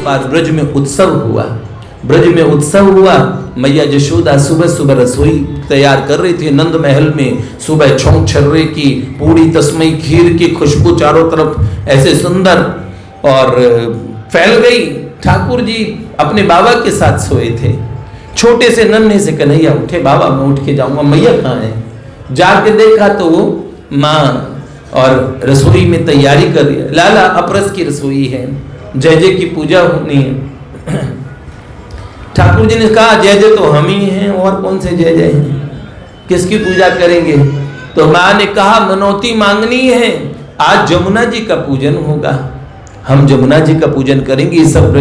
पास ब्रज में उत्सव हुआ। ब्रज में उत्सव हुआ, मैया यशोदा सुबह सुबह रसोई तैयार कर रही थी नंद महल में। सुबह छौंक छर्रे की, पूड़ी तस्मई खीर की खुशबू चारों तरफ ऐसे सुंदर और फैल गई। ठाकुर जी अपने बाबा के साथ सोए थे। छोटे से नन्हे से कन्हैया उठे, बाबा मैं उठ के जाऊंगा, मैया कहाँ है? जाके देखा तो वो माँ और रसोई में तैयारी कर रही है। लाला अपरस की रसोई है, जय जय की पूजा होनी है। ठाकुर जी ने कहा जय जय तो हम ही हैं, और कौन से जय जय हैं, किसकी पूजा करेंगे? तो माँ ने कहा मनौती मांगनी है, आज जमुना जी का पूजन होगा, हम जमुना जी का पूजन करेंगे। सब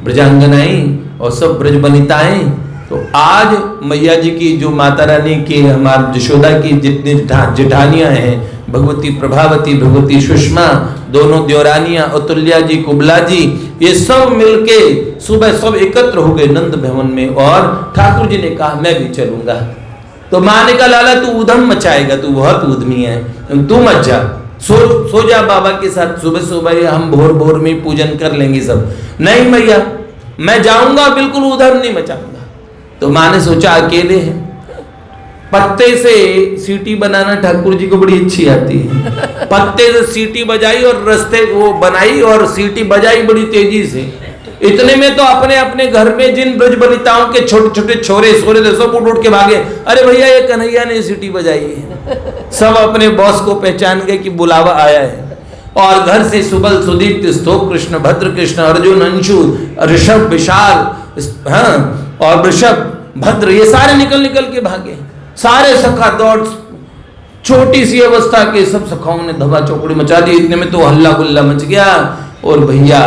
ब्रजांगनाएं और सब ब्रज वनिताएं, तो आज मैया जी की जो माता रानी की, हमारी यशोदा की जितनी जेठानियां हैं, भगवती प्रभावती, भगवती सुषमा, दोनों देवरानियां अतुल्या जी, कुबला जी, ये सब मिलके सुबह सब एकत्र हो गए नंद भवन में। और ठाकुर जी ने कहा मैं भी चलूंगा। तो माँ ने कहा लाला तू उधम मचाएगा, तू बहुत उद्यमी है, तू मत जा, सो जा बाबा के साथ, सुबह सुबह हम भोर भोर में पूजन कर लेंगे सब। नहीं मैया मैं जाऊंगा, बिल्कुल उधम नहीं मचाऊंगा। तो माँ ने सोचा अकेले हैं, पत्ते से सीटी बनाना ठाकुर जी को बड़ी अच्छी आती है। पत्ते से सीटी बजाई और रस्ते वो बनाई और सीटी बजाई बड़ी तेजी से। इतने में तो अपने अपने घर में जिन ब्रज वनिताओं के छोटे छोटे छोरे सोरे थे सब उठ के भागे, अरे भैया ये कन्हैया ने सीटी बजाई है। सब अपने बॉस को पहचान गए कि बुलावा आया है। और घर से सुबल सुदीप्त स्तोक कृष्ण भद्र कृष्ण अर्जुन अंशु ऋषभ विशाल, हाँ, और वृषभ भद्र, ये सारे निकल के भागे। सारे सखा दौड़, छोटी सी अवस्था के सब सखाओं ने धबा चौकड़ी मचा दी। इतने में तो हल्ला गुल्ला मच गया। और भैया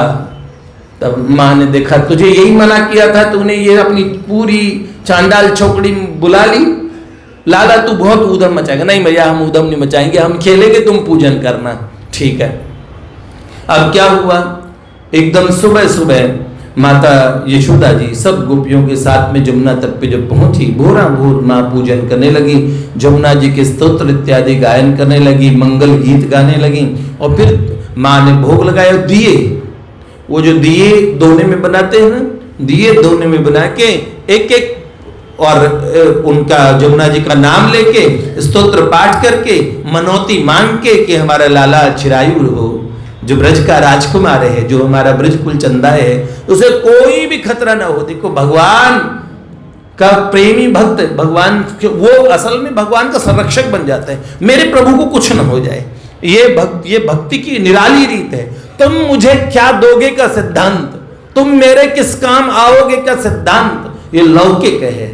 तब माँ ने देखा तुझे यही मना किया था, तूने ये अपनी पूरी चांडाल चौकड़ी बुला ली, लाला तू बहुत ऊधम मचाएगा। नहीं भैया हम ऊधम नहीं मचाएंगे, हम खेलेंगे, तुम पूजन करना, ठीक है। अब क्या हुआ, एकदम सुबह सुबह माता यशोदा जी सब गोपियों के साथ में जमुना तट पे जब पहुंची, भोरा भोर माँ पूजन करने लगी, जमुना जी के स्तोत्र इत्यादि गायन करने लगी, मंगल गीत गाने लगी। और फिर माँ ने भोग लगाया। दिए, वो जो दिए दोने में बनाते हैं ना, दिए दोने में बना के एक एक और उनका जमुना जी का नाम लेके स्तोत्र पाठ करके मनौती मांग के कि हमारा लाला चिरायु हो, जो ब्रज का राजकुमार है, जो हमारा ब्रज कुल चंदा है, उसे कोई भी खतरा ना हो। देखो भगवान का प्रेमी भक्त, भगवान वो असल में भगवान का संरक्षक बन जाता है। मेरे प्रभु को कुछ ना हो जाए, ये भक्ति की निराली रीत है। तुम मुझे क्या दोगे का सिद्धांत, तुम मेरे किस काम आओगे का सिद्धांत, ये लौकिक है।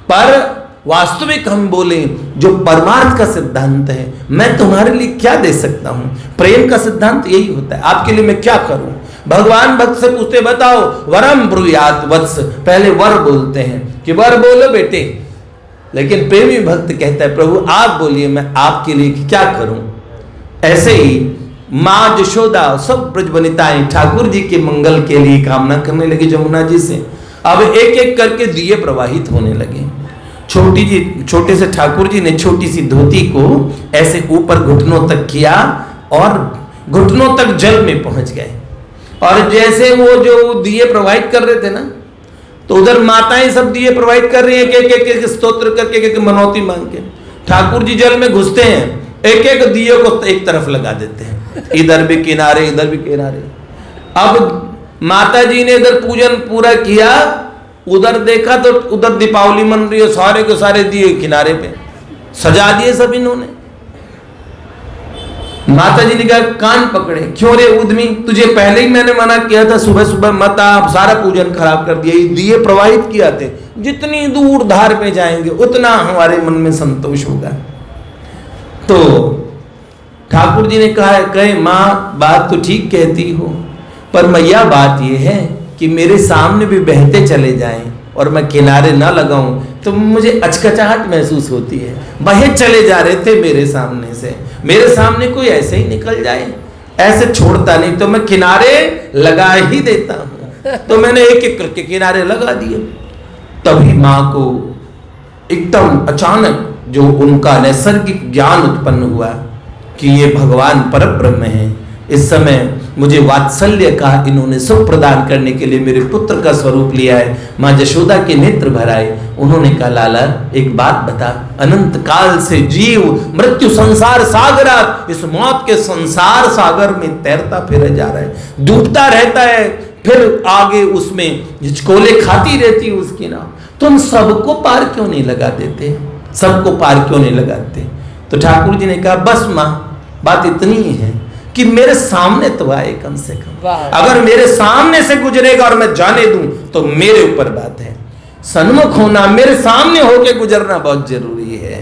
पर वास्तविक हम बोले जो परमार्थ का सिद्धांत है, मैं तुम्हारे लिए क्या दे सकता हूं, प्रेम का सिद्धांत यही होता है। आपके लिए मैं क्या करूं? भगवान भक्त से पूछते बताओ वरम ब्रूयात वत्स, पहले वर बोलते हैं कि वर बोलो बेटे, लेकिन प्रेमी भक्त कहता है प्रभु आप बोलिए मैं आपके लिए क्या करूं। ऐसे ही माँ यशोदा सब ब्रज वनिताएं ठाकुर जी के मंगल के लिए कामना करने लगी जमुना जी से। अब एक एक करके दिए प्रवाहित होने लगे। छोटे से ठाकुर जी ने छोटी सी धोती को ऐसे ऊपर घुटनों तक किया और घुटनों तक जल में पहुंच गए। और जैसे वो जो दिए प्रवाहित कर रहे थे ना, तो उधर माताएं सब दिए प्रवाहित कर रही है, एक एक स्तोत्र करके एक मनौती मांग के। ठाकुर जी जल में घुसते हैं, एक एक दिए को एक तरफ लगा देते हैं, इधर भी किनारे इधर भी किनारे। अब माता जी ने इधर पूजन पूरा किया, उधर देखा तो उधर दीपावली मन रही है, सारे के सारे दिए किनारे पे सजा दिए सब इन्होंने। माता जी ने कहा कान पकड़े, क्यों रे उद्यमी, तुझे पहले ही मैंने मना किया था सुबह सुबह मत आ, सारा पूजन खराब कर दिया। दिए प्रवाहित किया थे, जितनी दूर धार पे जाएंगे उतना हमारे मन में संतोष होगा। तो ठाकुर जी ने कहा कहे माँ बात तो ठीक कहती हो, पर मैया बात यह है कि मेरे सामने भी बहते चले जाएं और मैं किनारे ना लगाऊं तो मुझे अचकचाहट महसूस होती है। बहे चले जा रहे थे मेरे सामने से, मेरे सामने कोई ऐसे ही निकल जाए, ऐसे छोड़ता नहीं तो मैं किनारे लगा ही देता हूं। तो मैंने एक एक करके किनारे लगा दिए। तभी माँ को एकदम अचानक जो उनका नैसर्गिक ज्ञान उत्पन्न हुआ कि ये भगवान परब्रह्म है, इस समय मुझे वात्सल्य का इन्होंने सुख प्रदान करने के लिए मेरे पुत्र का स्वरूप लिया है। माँ यशोदा के नेत्र भर आए। उन्होंने कहा लाला एक बात बता, अनंत काल से जीव मृत्यु संसार सागर, इस मौत के संसार सागर में तैरता फिर जा रहा है, डूबता रहता है, फिर आगे उसमें हिचकोले खाती रहती उसकी नाव, तुम सबको पार क्यों नहीं लगा देते, सबको पार क्यों नहीं लगाते? तो ठाकुर जी ने कहा बस माँ बात इतनी ही है कि मेरे सामने तो आए कम से कम, अगर मेरे सामने से गुजरेगा और मैं जाने दूं तो मेरे ऊपर बात है, सन्मुख होना, मेरे सामने होके गुजरना बहुत जरूरी है।